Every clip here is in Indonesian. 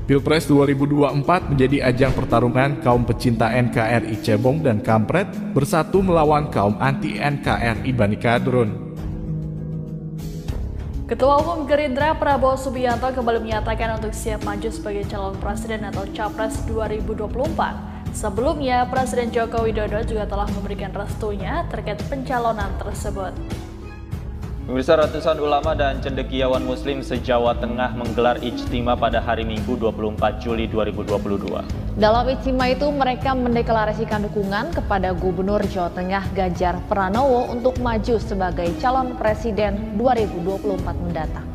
Pilpres 2024 menjadi ajang pertarungan kaum pecinta NKRI cebong dan kampret bersatu melawan kaum anti-NKRI Bhani Kadrun. Ketua Umum Gerindra Prabowo Subianto kembali menyatakan untuk siap maju sebagai calon presiden atau capres 2024. Sebelumnya, Presiden Joko Widodo juga telah memberikan restunya terkait pencalonan tersebut. Pemirsa, ratusan ulama dan cendekiawan muslim se-Jawa Tengah menggelar ijtima pada hari Minggu 24 Juli 2022. Dalam ijtima itu mereka mendeklarasikan dukungan kepada Gubernur Jawa Tengah Ganjar Pranowo untuk maju sebagai calon presiden 2024 mendatang.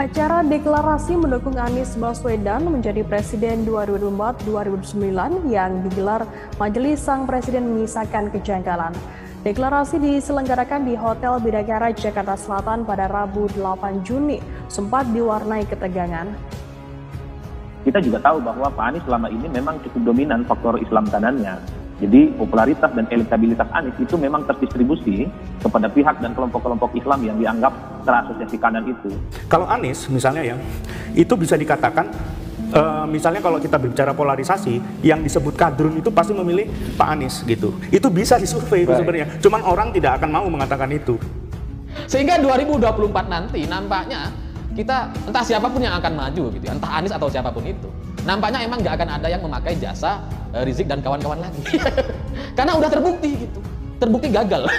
Acara deklarasi mendukung Anies Baswedan menjadi presiden 2024-2029 yang digelar Majelis Sang Presiden menyisakan kejanggalan. Deklarasi diselenggarakan di Hotel Bidakara, Jakarta Selatan pada Rabu 8 Juni, sempat diwarnai ketegangan. Kita juga tahu bahwa Pak Anies selama ini memang cukup dominan faktor Islam kanannya. Jadi popularitas dan elektabilitas Anies itu memang terdistribusi kepada pihak dan kelompok-kelompok Islam yang dianggap terasosiasi kanan itu. Kalau Anies misalnya ya, itu bisa dikatakan misalnya kalau kita berbicara polarisasi, yang disebut kadrun itu pasti memilih Pak Anies gitu. Itu bisa disurvei itu sebenarnya. Cuman orang tidak akan mau mengatakan itu. Sehingga 2024 nanti nampaknya kita entah siapapun yang akan maju gitu, entah Anies atau siapapun itu. Nampaknya emang nggak akan ada yang memakai jasa Rizik dan kawan-kawan lagi. Karena udah terbukti gitu. Terbukti gagal.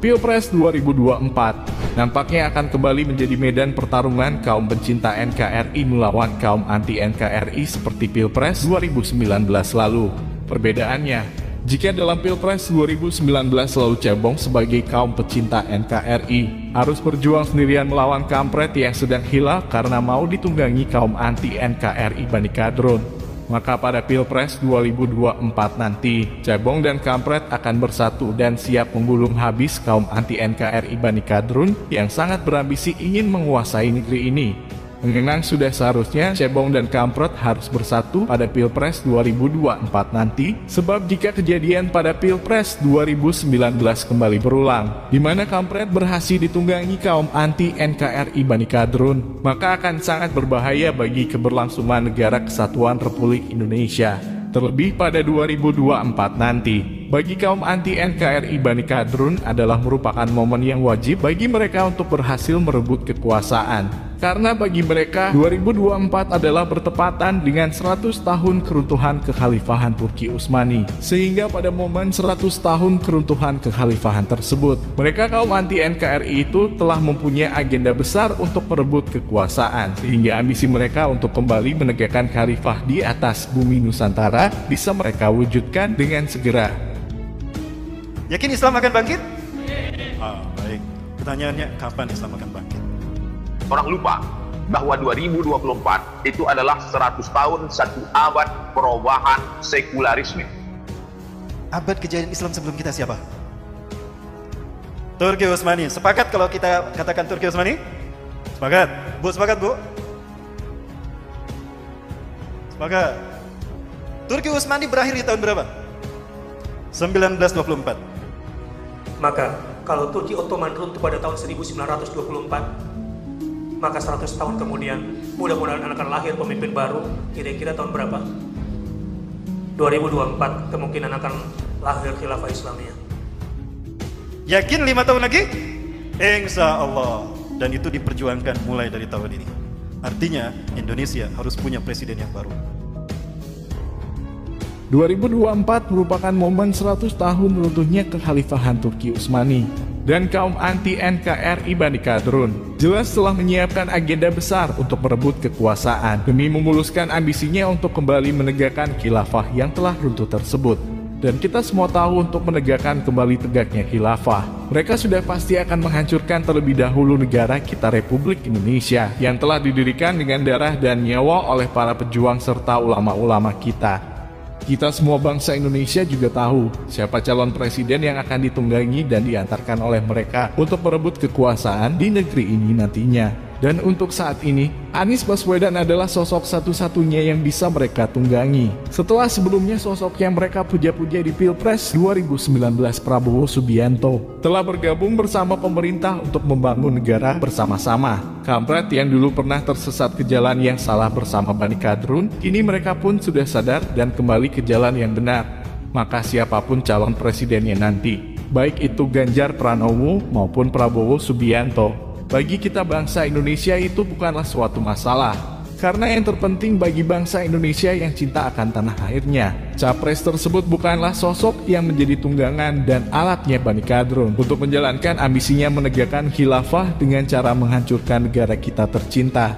Pilpres 2024 nampaknya akan kembali menjadi medan pertarungan kaum pencinta NKRI melawan kaum anti-NKRI seperti Pilpres 2019 lalu. Perbedaannya, jika dalam Pilpres 2019 selalu cebong sebagai kaum pecinta NKRI, harus berjuang sendirian melawan kampret yang sedang hilaf karena mau ditunggangi kaum anti-NKRI Bhani Kadrun. Maka pada Pilpres 2024 nanti, cebong dan kampret akan bersatu dan siap menggulung habis kaum anti-NKRI Bhani Kadrun yang sangat berambisi ingin menguasai negeri ini. Memang sudah seharusnya cebong dan kampret harus bersatu pada Pilpres 2024 nanti, sebab jika kejadian pada Pilpres 2019 kembali berulang, di mana kampret berhasil ditunggangi kaum anti-NKRI Bhani Kadrun, maka akan sangat berbahaya bagi keberlangsungan negara kesatuan Republik Indonesia. Terlebih pada 2024 nanti, bagi kaum anti-NKRI Bhani Kadrun adalah merupakan momen yang wajib bagi mereka untuk berhasil merebut kekuasaan. Karena bagi mereka, 2024 adalah bertepatan dengan 100 tahun keruntuhan kekhalifahan Turki Utsmani. Sehingga pada momen 100 tahun keruntuhan kekhalifahan tersebut, mereka kaum anti-NKRI itu telah mempunyai agenda besar untuk merebut kekuasaan. Sehingga ambisi mereka untuk kembali menegakkan khalifah di atas bumi Nusantara bisa mereka wujudkan dengan segera. Yakin Islam akan bangkit? Baik. Pertanyaannya, kapan Islam akan bangkit? Orang lupa bahwa 2024 itu adalah 100 tahun, 1 abad perubahan sekularisme. Abad kejayaan Islam sebelum kita siapa? Turki Utsmani. Sepakat kalau kita katakan Turki Utsmani? Sepakat? Bu, sepakat Bu? Sepakat. Turki Utsmani berakhir di tahun berapa? 1924. Maka kalau Turki Ottoman runtuh pada tahun 1924, maka 100 tahun kemudian mudah-mudahan akan lahir pemimpin baru. Kira-kira tahun berapa? 2024 kemungkinan akan lahir khilafah Islamiyah. Yakin 5 tahun lagi? Insya Allah. Dan itu diperjuangkan mulai dari tahun ini. Artinya Indonesia harus punya presiden yang baru. 2024 merupakan momen 100 tahun runtuhnya kekhalifahan Turki Utsmani dan kaum anti-NKRI Bhani Kadrun jelas telah menyiapkan agenda besar untuk merebut kekuasaan demi memuluskan ambisinya untuk kembali menegakkan khilafah yang telah runtuh tersebut. Dan kita semua tahu untuk menegakkan kembali tegaknya khilafah, mereka sudah pasti akan menghancurkan terlebih dahulu negara kita Republik Indonesia yang telah didirikan dengan darah dan nyawa oleh para pejuang serta ulama-ulama kita. Kita semua bangsa Indonesia juga tahu siapa calon presiden yang akan ditunggangi dan diantarkan oleh mereka untuk merebut kekuasaan di negeri ini nantinya. Dan untuk saat ini, Anies Baswedan adalah sosok satu-satunya yang bisa mereka tunggangi. Setelah sebelumnya sosok yang mereka puja-puja di Pilpres 2019 Prabowo Subianto telah bergabung bersama pemerintah untuk membangun negara bersama-sama. Kampret yang dulu pernah tersesat ke jalan yang salah bersama Bani Kadrun, kini mereka pun sudah sadar dan kembali ke jalan yang benar. Maka siapapun calon presidennya nanti, baik itu Ganjar Pranowo maupun Prabowo Subianto, bagi kita bangsa Indonesia itu bukanlah suatu masalah. Karena yang terpenting bagi bangsa Indonesia yang cinta akan tanah airnya, capres tersebut bukanlah sosok yang menjadi tunggangan dan alatnya Bani Kadrun untuk menjalankan ambisinya menegakkan khilafah dengan cara menghancurkan negara kita tercinta.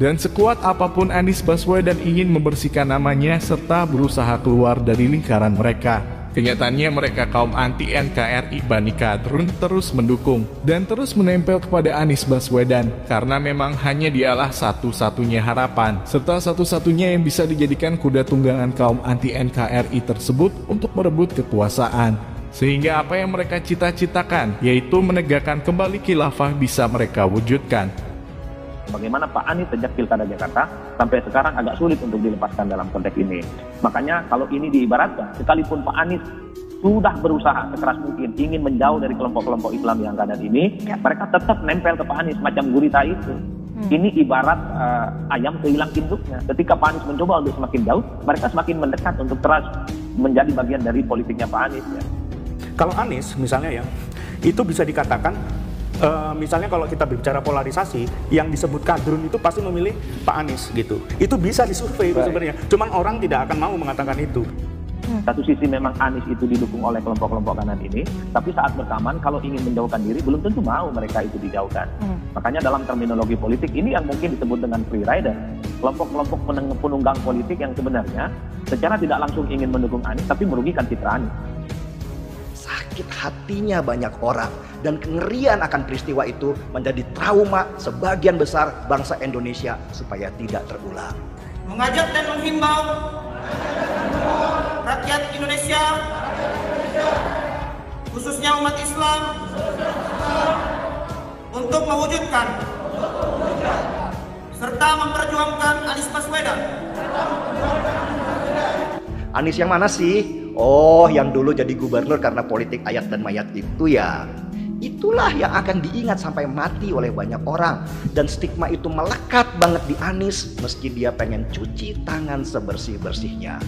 Dan sekuat apapun Anies Baswedan ingin membersihkan namanya serta berusaha keluar dari lingkaran mereka, kenyataannya mereka kaum anti-NKRI Bani Kadrun terus mendukung dan terus menempel kepada Anies Baswedan karena memang hanya dialah satu-satunya harapan serta satu-satunya yang bisa dijadikan kuda tunggangan kaum anti-NKRI tersebut untuk merebut kekuasaan. Sehingga apa yang mereka cita-citakan, yaitu menegakkan kembali khilafah, bisa mereka wujudkan. Bagaimana Pak Anies sejak Pilkada Jakarta sampai sekarang agak sulit untuk dilepaskan dalam konteks ini. Makanya kalau ini diibaratkan, sekalipun Pak Anies sudah berusaha sekeras mungkin ingin menjauh dari kelompok-kelompok Islam yang kanan ini, mereka tetap nempel ke Pak Anies macam gurita itu. Ini ibarat ayam kehilang induknya. Ketika Pak Anies mencoba untuk semakin jauh, mereka semakin mendekat untuk terus menjadi bagian dari politiknya Pak Anies. Ya. Kalau Anies misalnya ya, itu bisa dikatakan misalnya kalau kita berbicara polarisasi, yang disebut kadrun itu pasti memilih Pak Anies gitu. Itu bisa disurvei itu sebenarnya. Cuman orang tidak akan mau mengatakan itu. Satu sisi memang Anies itu didukung oleh kelompok-kelompok kanan ini, tapi saat bersamaan kalau ingin menjauhkan diri belum tentu mau mereka itu dijauhkan. Makanya dalam terminologi politik ini yang mungkin disebut dengan free rider, kelompok-kelompok penunggang politik yang sebenarnya secara tidak langsung ingin mendukung Anies tapi merugikan citra Anies. Sakit hatinya banyak orang dan kengerian akan peristiwa itu menjadi trauma sebagian besar bangsa Indonesia supaya tidak terulang. Mengajak dan menghimbau rakyat Indonesia, khususnya umat Islam, untuk mewujudkan serta memperjuangkan Anies Baswedan. Anies yang mana sih? Oh, yang dulu jadi gubernur karena politik ayat dan mayat itu ya. Itulah yang akan diingat sampai mati oleh banyak orang. Dan stigma itu melekat banget di Anies meski dia pengen cuci tangan sebersih-bersihnya.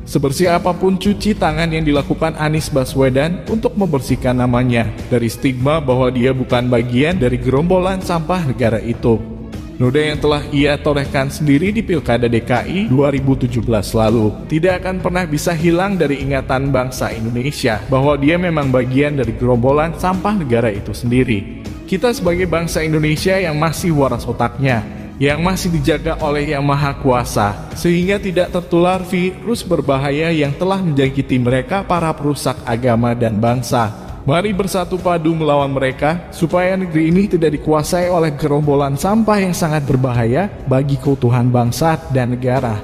Sebersih apapun cuci tangan yang dilakukan Anies Baswedan untuk membersihkan namanya dari stigma bahwa dia bukan bagian dari gerombolan sampah negara itu. Noda yang telah ia torehkan sendiri di Pilkada DKI 2017 lalu tidak akan pernah bisa hilang dari ingatan bangsa Indonesia bahwa dia memang bagian dari gerombolan sampah negara itu sendiri. Kita sebagai bangsa Indonesia yang masih waras otaknya, yang masih dijaga oleh Yang Maha Kuasa, sehingga tidak tertular virus berbahaya yang telah menjangkiti mereka para perusak agama dan bangsa. Mari bersatu padu melawan mereka, supaya negeri ini tidak dikuasai oleh gerombolan sampah yang sangat berbahaya bagi keutuhan bangsa dan negara.